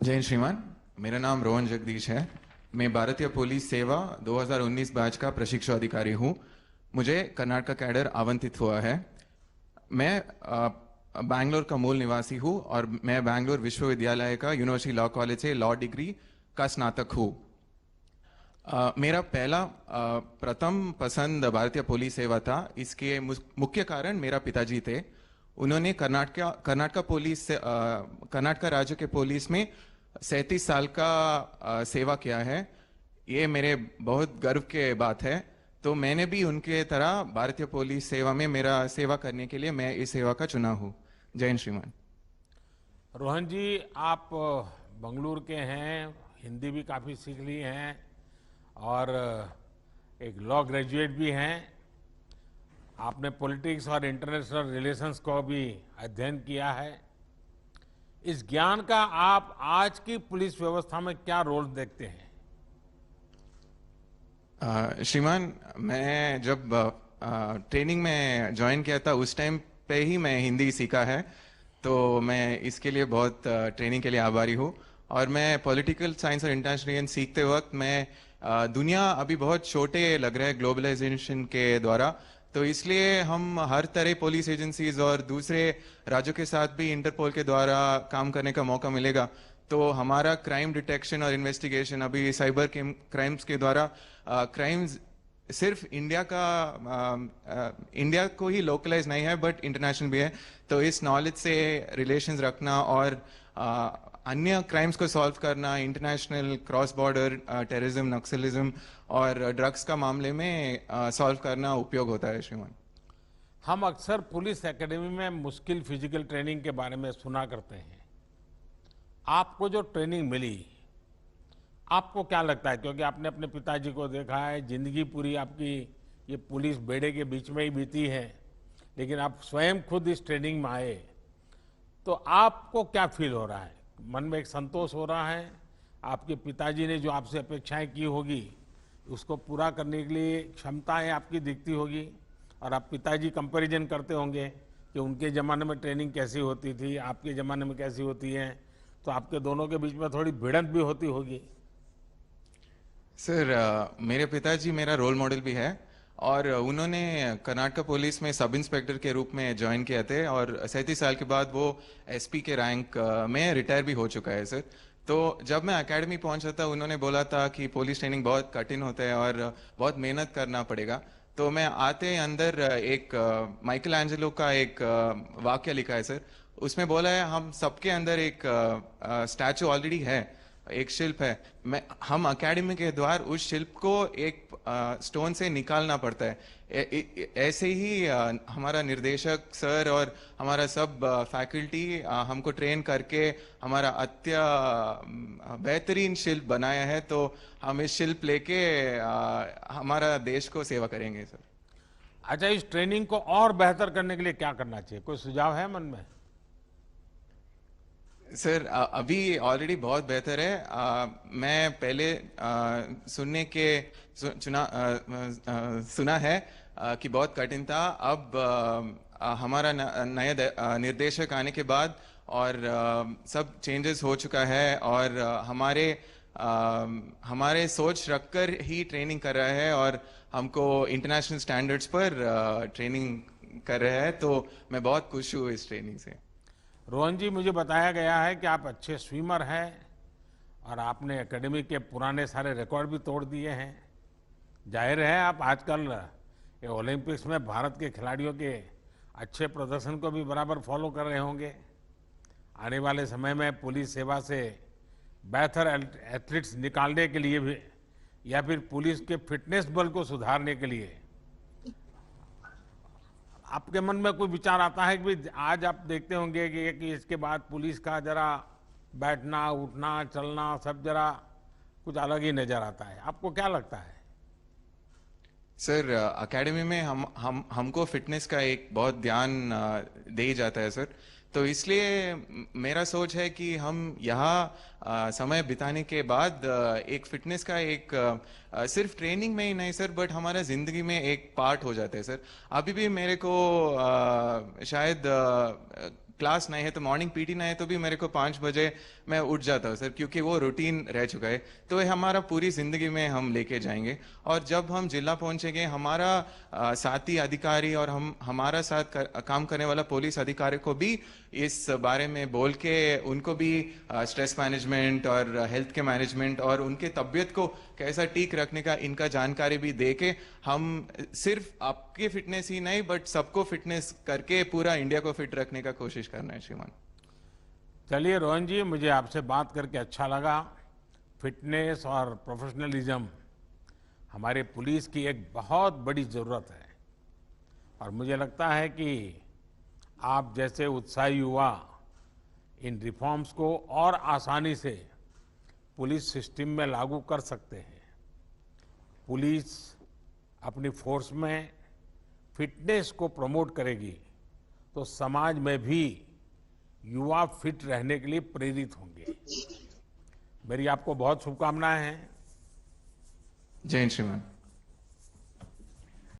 जय श्रीमान, मेरा नाम रोहन जगदीश है। मैं भारतीय पुलिस सेवा 2019 बैच का प्रशिक्षु अधिकारी हूँ। मुझे कर्नाटक कैडर आवंटित हुआ है। मैं बैंगलोर का मूल निवासी हूँ और मैं बैंगलोर विश्वविद्यालय का यूनिवर्सिटी लॉ कॉलेज से लॉ डिग्री का स्नातक हूँ। मेरा पहला प्रथम पसंद भारतीय पुलिस सेवा था। इसके मुख्य कारण मेरा पिताजी थे। उन्होंने कर्नाटक राज्य के पुलिस में 37 साल का सेवा किया है। ये मेरे बहुत गर्व के बात है। तो मैंने भी उनके तरह भारतीय पुलिस सेवा में मेरा सेवा करने के लिए मैं इस सेवा का चुना हूँ। जय हिंद श्रीमान। रोहन जी, आप बंगलुरु के हैं, हिंदी भी काफ़ी सीख ली हैं और एक लॉ ग्रेजुएट भी हैं। आपने पॉलिटिक्स और इंटरनेशनल रिलेशंस को भी अध्ययन किया है। इस ज्ञान का आप आज की पुलिस व्यवस्था में क्या रोल देखते हैं? श्रीमान, मैं जब ट्रेनिंग में ज्वाइन किया था उस टाइम पे ही मैं हिंदी सीखा है। तो मैं इसके लिए बहुत ट्रेनिंग के लिए आभारी हूँ। और मैं पॉलिटिकल साइंस और इंटरनेशनल सीखते वक्त मैं दुनिया अभी बहुत छोटे लग रहा है ग्लोबलाइजेशन के द्वारा। तो इसलिए हम हर तरह पुलिस एजेंसीज और दूसरे राज्यों के साथ भी इंटरपोल के द्वारा काम करने का मौका मिलेगा। तो हमारा क्राइम डिटेक्शन और इन्वेस्टिगेशन अभी साइबर क्राइम्स के द्वारा क्राइम्स सिर्फ इंडिया को ही लोकलाइज नहीं है बट इंटरनेशनल भी है। तो इस नॉलेज से रिलेशंस रखना और अन्य क्राइम्स को सॉल्व करना, international cross border terrorism, Naxalism और ड्रग्स का मामले में सॉल्व करना उपयोग होता है। श्रीमान, हम अक्सर पुलिस एकेडमी में मुश्किल फिजिकल ट्रेनिंग के बारे में सुना करते हैं। आपको जो ट्रेनिंग मिली, आपको क्या लगता है? क्योंकि आपने अपने पिताजी को देखा है, जिंदगी पूरी आपकी ये पुलिस बेड़े के बीच में ही बीती है, लेकिन आप स्वयं खुद इस ट्रेनिंग में आए, तो आपको क्या फील हो रहा है? मन में एक संतोष हो रहा है? आपके पिताजी ने जो आपसे अपेक्षाएं की होगी उसको पूरा करने के लिए क्षमताएं आपकी दिखती होगी, और आप पिताजी कंपैरिजन करते होंगे कि उनके ज़माने में ट्रेनिंग कैसी होती थी, आपके ज़माने में कैसी होती है, तो आपके दोनों के बीच में थोड़ी भिड़ंत भी होती होगी। सर, मेरे पिताजी मेरा रोल मॉडल भी है और उन्होंने कर्नाटक पुलिस में सब इंस्पेक्टर के रूप में ज्वाइन किया थे और 37 साल के बाद वो एसपी के रैंक में रिटायर भी हो चुका है सर। तो जब मैं एकेडमी पहुंचा था उन्होंने बोला था कि पुलिस ट्रेनिंग बहुत कठिन होता है और बहुत मेहनत करना पड़ेगा। तो मैं आते अंदर एक माइकल एंजेलो का एक वाक्य लिखा है सर। उसमें बोला है हम सबके अंदर एक स्टैचू ऑलरेडी है, एक शिल्प है। हम एकेडमी के द्वार उस शिल्प को एक स्टोन से निकालना पड़ता है। ऐसे ही हमारा निर्देशक सर और हमारा सब फैकल्टी हमको ट्रेन करके हमारा बेहतरीन शिल्प बनाया है। तो हम इस शिल्प लेके हमारा देश को सेवा करेंगे सर। अच्छा, इस ट्रेनिंग को और बेहतर करने के लिए क्या करना चाहिए? कोई सुझाव है मन में? सर, अभी ऑलरेडी बहुत बेहतर है। मैं पहले सुना है कि बहुत कठिन था। अब हमारा नया निर्देशक आने के बाद और सब चेंजेस हो चुका है और हमारे सोच रखकर ही ट्रेनिंग कर रहा है और हमको इंटरनेशनल स्टैंडर्ड्स पर ट्रेनिंग कर रहा है। तो मैं बहुत खुश हूँ इस ट्रेनिंग से। रोहन जी, मुझे बताया गया है कि आप अच्छे स्विमर हैं और आपने एकेडमी के पुराने सारे रिकॉर्ड भी तोड़ दिए हैं। जाहिर है आप आजकल ये ओलंपिक्स में भारत के खिलाड़ियों के अच्छे प्रदर्शन को भी बराबर फॉलो कर रहे होंगे। आने वाले समय में पुलिस सेवा से बेहतर एथलीट्स निकालने के लिए भी या फिर पुलिस के फिटनेस बल को सुधारने के लिए आपके मन में कोई विचार आता है कि आज आप देखते होंगे कि इसके बाद पुलिस का जरा बैठना, उठना, चलना सब जरा कुछ अलग ही नजर आता है। आपको क्या लगता है? सर, एकेडमी में हमको फिटनेस का एक बहुत ध्यान दे जाता है सर। तो इसलिए मेरा सोच है कि हम यहाँ समय बिताने के बाद एक फिटनेस का एक सिर्फ ट्रेनिंग में ही नहीं सर बट हमारा जिंदगी में एक पार्ट हो जाता है सर। अभी भी मेरे को शायद क्लास नहीं है तो मॉर्निंग पीटी नहीं है तो भी मेरे को 5 बजे मैं उठ जाता हूँ सर, क्योंकि वो रूटीन रह चुका है। तो ये हमारा पूरी जिंदगी में हम लेके जाएंगे। और जब हम जिला पहुंचेंगे, हमारा साथी अधिकारी और हमारा साथ काम करने वाला पुलिस अधिकारी को भी इस बारे में बोल के उनको भी स्ट्रेस मैनेजमेंट और हेल्थ के मैनेजमेंट और उनके तबीयत को कैसा ठीक रखने का इनका जानकारी भी दे के हम सिर्फ आपकी फिटनेस ही नहीं बट सबको फिटनेस करके पूरा इंडिया को फिट रखने का कोशिश करना है श्रीमान। चलिए रोहन जी, मुझे आपसे बात करके अच्छा लगा। फिटनेस और प्रोफेशनलिज्म हमारे पुलिस की एक बहुत बड़ी ज़रूरत है और मुझे लगता है कि आप जैसे उत्साही युवा इन रिफॉर्म्स को और आसानी से पुलिस सिस्टम में लागू कर सकते हैं। पुलिस अपनी फोर्स में फिटनेस को प्रमोट करेगी तो समाज में भी युवा फिट रहने के लिए प्रेरित होंगे। मेरी आपको बहुत शुभकामनाएं हैं। जय हिंद श्रीमान।